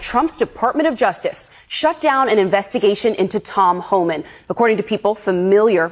Trump's Department of Justice shut down an investigation into Tom Homan, according to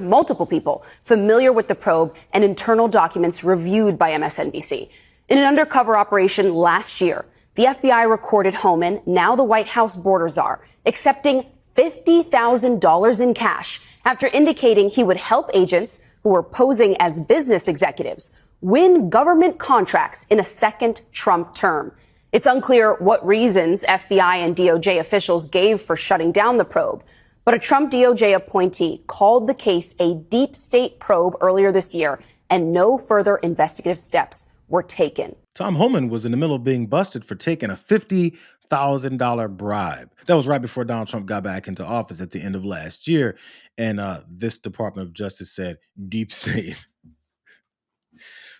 multiple people familiar with the probe and internal documents reviewed by MSNBC. In an undercover operation last year, the FBI recorded Homan, now the White House border czar, accepting $50,000 in cash after indicating he would help agents who were posing as business executives win government contracts in a second Trump term. It's unclear what reasons FBI and DOJ officials gave for shutting down the probe, but a Trump DOJ appointee called the case a deep state probe earlier this year, and no further investigative steps were taken. Tom Homan was in the middle of being busted for taking a $50,000 bribe. That was right before Donald Trump got back into office at the end of last year. And this Department of Justice said deep state.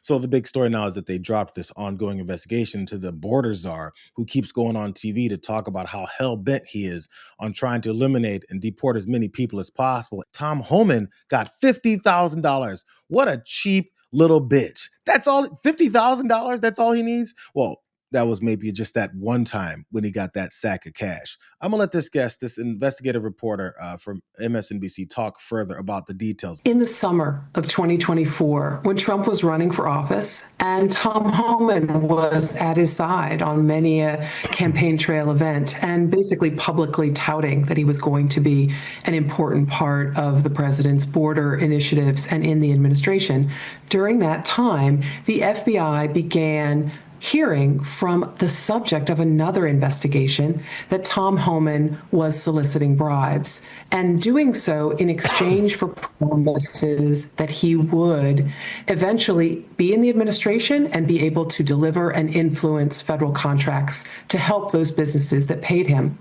So the big story now is that they dropped this ongoing investigation to the border czar, who keeps going on TV to talk about how hell-bent he is on trying to eliminate and deport as many people as possible. Tom Homan got $50,000. What a cheap little bitch. That's all, $50,000, that's all he needs? Well, that was maybe just that one time when he got that sack of cash. I'm gonna let this guest, this investigative reporter from MSNBC, talk further about the details. In the summer of 2024, when Trump was running for office and Tom Homan was at his side on many a campaign trail event and basically publicly touting that he was going to be an important part of the president's border initiatives and in the administration, during that time, the FBI began hearing from the subject of another investigation that Tom Homan was soliciting bribes and doing so in exchange for promises that he would eventually be in the administration and be able to deliver and influence federal contracts to help those businesses that paid him.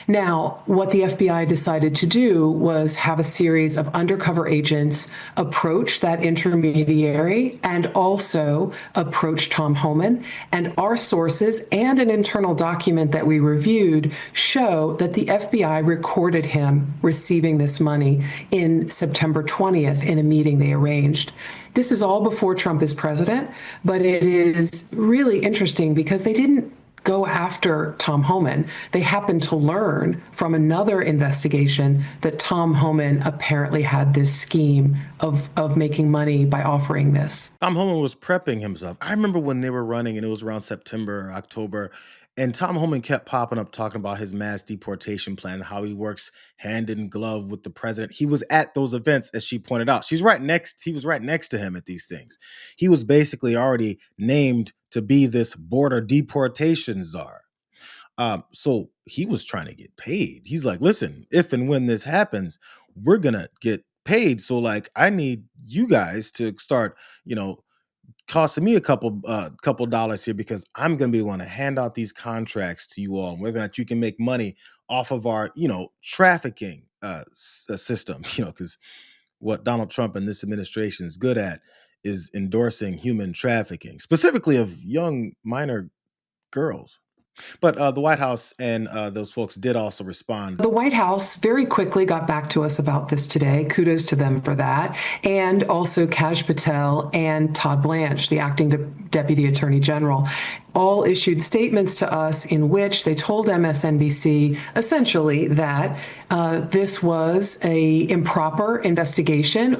Now, what the FBI decided to do was have a series of undercover agents approach that intermediary and also approach Tom Homan. And our sources and an internal document that we reviewed show that the FBI recorded him receiving this money in September 20th in a meeting they arranged. This is all before Trump is president, but it is really interesting because they didn't go after Tom Homan. They happened to learn from another investigation that Tom Homan apparently had this scheme of making money by offering this. Tom Homan was prepping himself. I remember when they were running and it was around September or October, and Tom Homan kept popping up talking about his mass deportation plan, how he works hand in glove with the president. He was at those events, as she pointed out. He was right next to him at these things. He was basically already named to be this border deportation czar. So he was trying to get paid. He's like, listen, if and when this happens, we're going to get paid. So like, I need you guys to start, costing me a couple dollars here, because I'm going to be the one to hand out these contracts to you all, and whether or not you can make money off of our, trafficking system, because what Donald Trump and this administration is good at is endorsing human trafficking, specifically of young minor girls. But the White House and those folks did also respond. The White House very quickly got back to us about this today. Kudos to them for that. And also Kaj Patel and Todd Blanche, the acting Deputy Attorney General, all issued statements to us in which they told MSNBC essentially that this was an improper investigation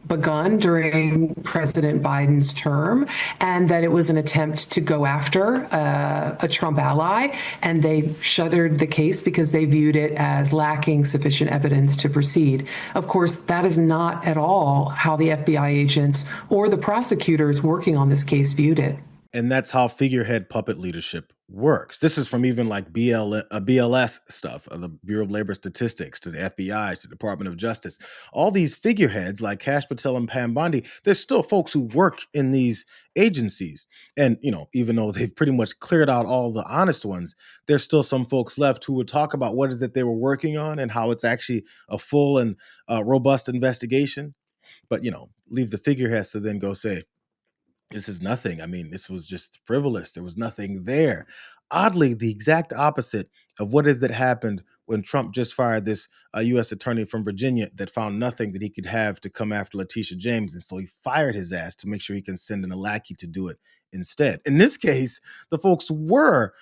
begun during President Biden's term, and that it was an attempt to go after a Trump ally, and they shuttered the case because they viewed it as lacking sufficient evidence to proceed. Of course, that is not at all how the FBI agents or the prosecutors working on this case viewed it. And that's how figurehead puppet leadership works. This is from even like BLS stuff, the Bureau of Labor Statistics, to the FBI, to the Department of Justice. All these figureheads like Kash Patel and Pam Bondi, there's still folks who work in these agencies. And, even though they've pretty much cleared out all the honest ones, there's still some folks left who would talk about what is it they were working on and how it's actually a full and robust investigation. But, leave the figureheads to then go say, this is nothing. I mean, this was just frivolous. There was nothing there. Oddly, the exact opposite of what is that happened when Trump just fired this U.S. attorney from Virginia that found nothing that he could have to come after Letitia James. And so he fired his ass to make sure he can send in a lackey to do it instead. In this case, the folks were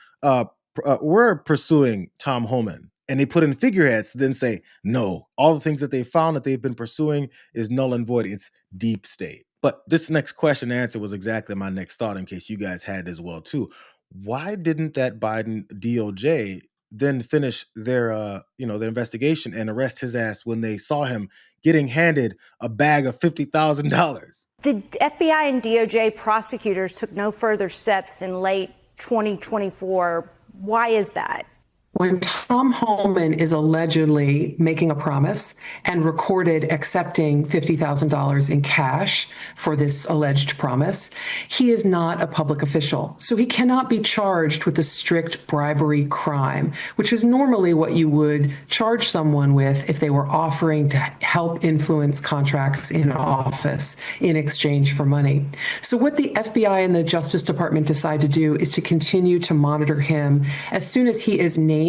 we're pursuing Tom Homan. And they put in figureheads to then say, no, all the things that they found that they've been pursuing is null and void. It's deep state. But this next question and answer was exactly my next thought, in case you guys had it as well, too. Why didn't that Biden DOJ then finish their their investigation and arrest his ass when they saw him getting handed a bag of $50,000? The FBI and DOJ prosecutors took no further steps in late 2024. Why is that? When Tom Homan is allegedly making a promise and recorded accepting $50,000 in cash for this alleged promise, he is not a public official. So he cannot be charged with a strict bribery crime, which is normally what you would charge someone with if they were offering to help influence contracts in office in exchange for money. So what the FBI and the Justice Department decide to do is to continue to monitor him. As soon as he is named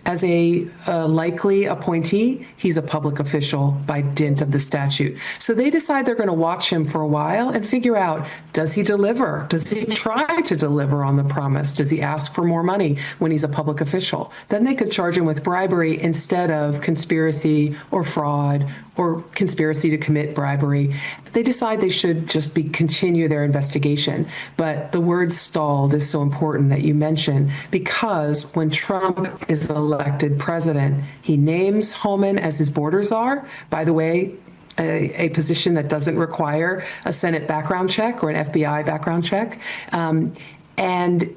as a likely appointee, he's a public official by dint of the statute. So they decide they're going to watch him for a while and figure out, does he deliver? Does he try to deliver on the promise? Does he ask for more money when he's a public official? Then they could charge him with bribery instead of conspiracy or fraud or conspiracy to commit bribery. They decide they should just continue their investigation. But the word stalled is so important that you mentioned, because when Trump is elected president, he names Homan as his border czar. By the way, a position that doesn't require a Senate background check or an FBI background check. And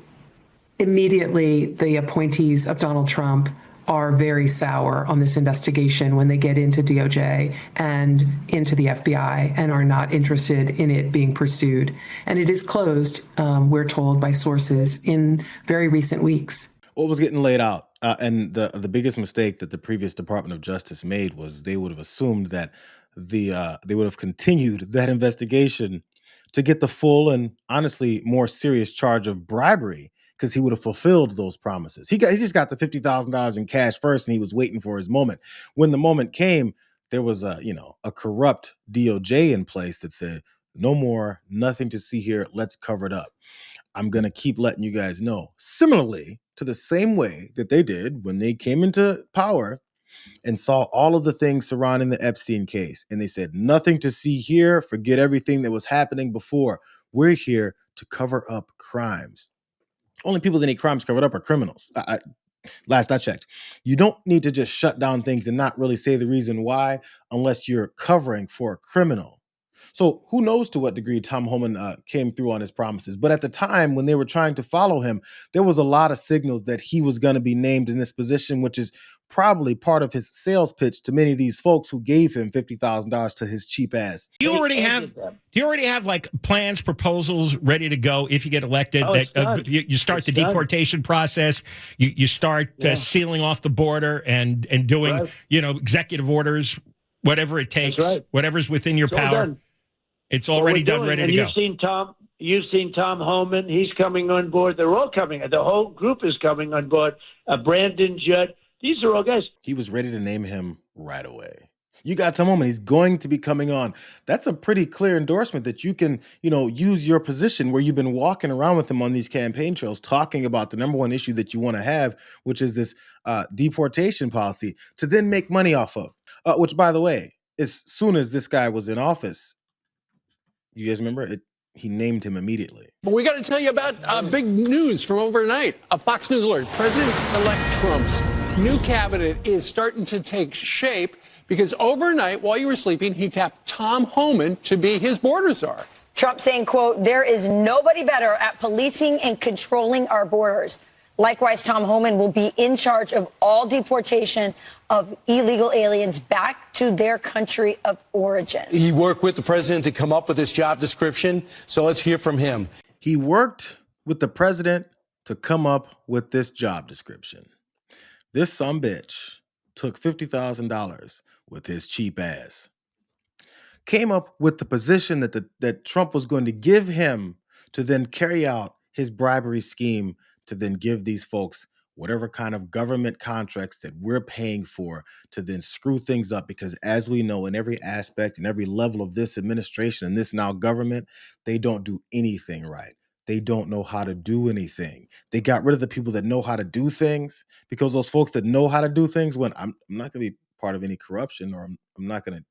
immediately the appointees of Donald Trump are very sour on this investigation when they get into DOJ and into the FBI and are not interested in it being pursued. And it is closed, we're told by sources, in very recent weeks. What was getting laid out, and the biggest mistake that the previous Department of Justice made was they would have assumed that they would have continued that investigation to get the full and honestly more serious charge of bribery, because he would have fulfilled those promises. He just got the $50,000 in cash first, and he was waiting for his moment. When the moment came, there was a corrupt DOJ in place that said, no more, nothing to see here, let's cover it up. I'm going to keep letting you guys know. Similarly to the same way that they did when they came into power and saw all of the things surrounding the Epstein case, and they said, nothing to see here, forget everything that was happening before. We're here to cover up crimes. Only people that need crimes covered up are criminals. Last I checked. You don't need to just shut down things and not really say the reason why unless you're covering for a criminal. So who knows to what degree Tom Homan came through on his promises. But at the time when they were trying to follow him, there was a lot of signals that he was going to be named in this position, which is probably part of his sales pitch to many of these folks who gave him $50,000 to his cheap ass. Do you already have like plans, proposals ready to go if you get elected? You start the deportation process. You start sealing off the border and doing executive orders, whatever it takes, whatever's within your power. It's already done, ready to go. You've seen Tom Homan. He's coming on board. They're all coming. The whole group is coming on board. Brandon Judd. These are all guys. He was ready to name him right away. You got Tom Homan. He's going to be coming on. That's a pretty clear endorsement that you can, use your position where you've been walking around with him on these campaign trails, talking about the number one issue that you want to have, which is this deportation policy, to then make money off of. Which, by the way, as soon as this guy was in office, you guys remember it? He named him immediately. But we got to tell you about big news from overnight. A Fox News alert. President-elect Trump's new cabinet is starting to take shape because overnight, while you were sleeping, he tapped Tom Homan to be his border czar. Trump saying, quote, there is nobody better at policing and controlling our borders. Likewise, Tom Homan will be in charge of all deportation of illegal aliens back to their country of origin. He worked with the president to come up with this job description, so let's hear from him. He worked with the president to come up with this job description. This sumbitch took $50,000 with his cheap ass. Came up with the position that Trump was going to give him to then carry out his bribery scheme to then give these folks whatever kind of government contracts that we're paying for to then screw things up. Because as we know, in every aspect and every level of this administration and this now government, they don't do anything right. they don't know how to do anything. They got rid of the people that know how to do things because those folks that know how to do things, when I'm not going to be part of any corruption, or I'm not going to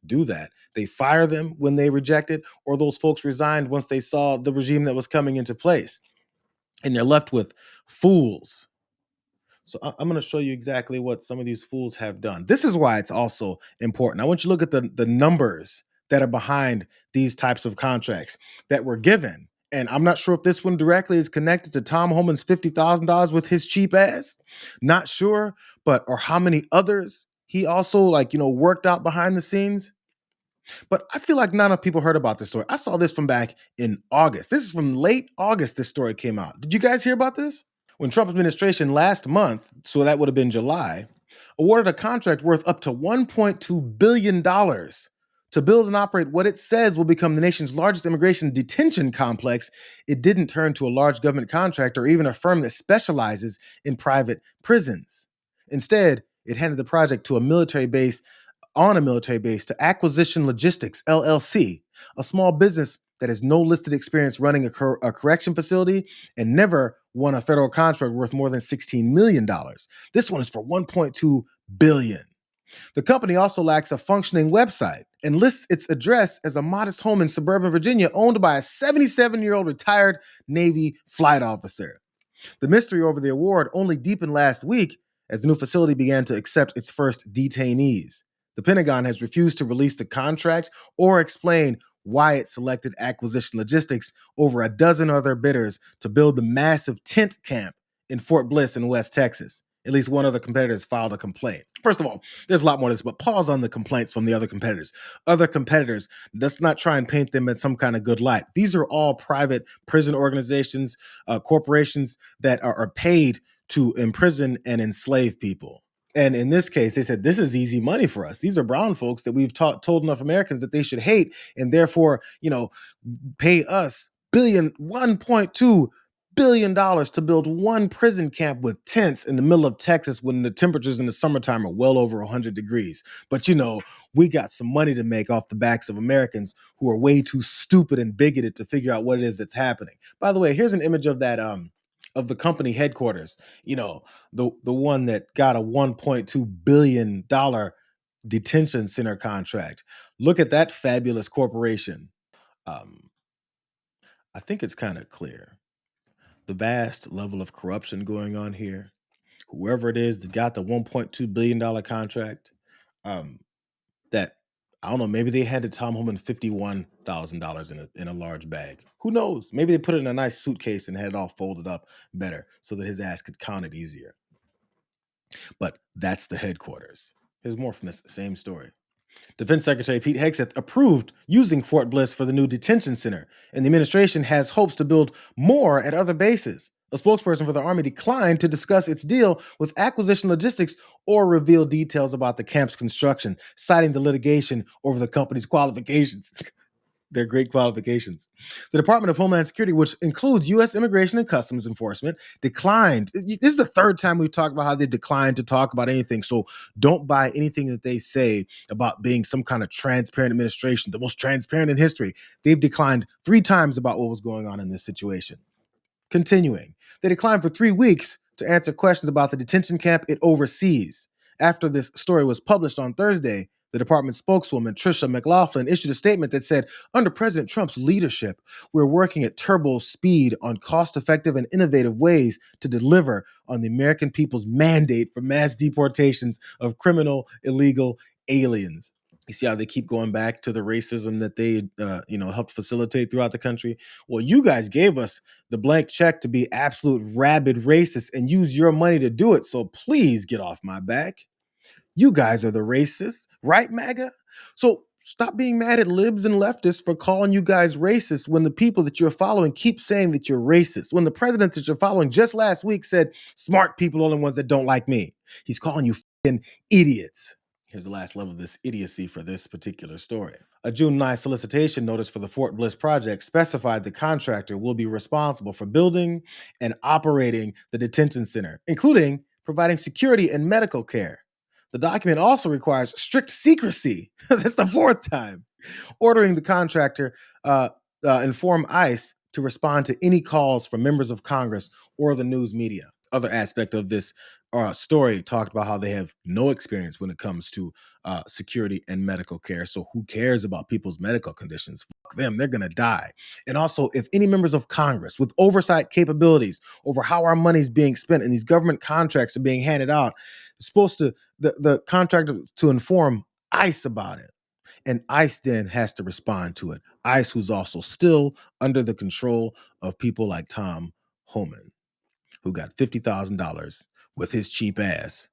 do that. They fire them when they reject it, or those folks resigned once they saw the regime that was coming into place. And you're left with fools. So I'm going to show you exactly what some of these fools have done. This is why it's also important. I want you to look at the numbers that are behind these types of contracts that were given. And I'm not sure if this one directly is connected to Tom Homan's $50,000 with his cheap ass. Not sure, but or how many others he also worked out behind the scenes. But I feel like not enough people heard about this story. I saw this from back in August. This is from late August. This story came out. Did you guys hear about this? When Trump administration last month, so that would have been July, awarded a contract worth up to $1.2 billion to build and operate what it says will become the nation's largest immigration detention complex, it didn't turn to a large government contractor or even a firm that specializes in private prisons. Instead, it handed the project to a military base to Acquisition Logistics, LLC, a small business that has no listed experience running a correction facility and never won a federal contract worth more than $16 million. This one is for $1.2 billion. The company also lacks a functioning website and lists its address as a modest home in suburban Virginia owned by a 77-year-old retired Navy flight officer. The mystery over the award only deepened last week as the new facility began to accept its first detainees. The Pentagon has refused to release the contract or explain why it selected Acquisition Logistics over a dozen other bidders to build the massive tent camp in Fort Bliss in West Texas. At least one of the competitors filed a complaint. First of all, there's a lot more to this, but pause on the complaints from the other competitors. Other competitors, let's not try and paint them in some kind of good light. These are all private prison organizations, corporations that are paid to imprison and enslave people. And in this case, they said, this is easy money for us. These are brown folks that we've told enough Americans that they should hate and therefore, pay us $1.2 billion to build one prison camp with tents in the middle of Texas when the temperatures in the summertime are well over 100 degrees. But, we got some money to make off the backs of Americans who are way too stupid and bigoted to figure out what it is that's happening. By the way, here's an image of that, of the company headquarters, the one that got a $1.2 billion detention center contract. Look at that fabulous corporation. I think it's kind of clear the vast level of corruption going on here. Whoever it is that got the $1.2 billion contract, that, I don't know, maybe they handed Tom Homan $51,000 in a large bag. Who knows? Maybe they put it in a nice suitcase and had it all folded up better so that his ass could count it easier. But that's the headquarters. Here's more from this same story. Defense Secretary Pete Hegseth approved using Fort Bliss for the new detention center, and the administration has hopes to build more at other bases. A spokesperson for the Army declined to discuss its deal with Acquisition Logistics or reveal details about the camp's construction, citing the litigation over the company's qualifications. They're great qualifications. The Department of Homeland Security, which includes U.S. Immigration and Customs Enforcement, declined. This is the third time we've talked about how they declined to talk about anything. So don't buy anything that they say about being some kind of transparent administration, the most transparent in history. They've declined 3 times about what was going on in this situation. Continuing, they declined for 3 weeks to answer questions about the detention camp it oversees. After this story was published on Thursday, the department spokeswoman, Tricia McLaughlin, issued a statement that said, under President Trump's leadership, we're working at turbo speed on cost-effective and innovative ways to deliver on the American people's mandate for mass deportations of criminal, illegal aliens. You see how they keep going back to the racism that they, helped facilitate throughout the country? Well, you guys gave us the blank check to be absolute rabid racists and use your money to do it, so please get off my back. You guys are the racists, right, MAGA? So stop being mad at libs and leftists for calling you guys racist when the people that you're following keep saying that you're racist. When the president that you're following just last week said, smart people are the ones that don't like me. He's calling you f***ing idiots. Here's the last level of this idiocy for this particular story. A June 9th solicitation notice for the Fort Bliss project specified the contractor will be responsible for building and operating the detention center, including providing security and medical care. The document also requires strict secrecy. That's the 4th time. Ordering the contractor inform ICE to respond to any calls from members of Congress or the news media. Other aspect of this story talked about how they have no experience when it comes to security and medical care. So who cares about people's medical conditions? Fuck them, they're going to die. And also, if any members of Congress with oversight capabilities over how our money is being spent and these government contracts are being handed out, it's supposed to, the contractor to inform ICE about it. And ICE then has to respond to it. ICE, who's also still under the control of people like Tom Homan, who got $50,000 with his cheap ass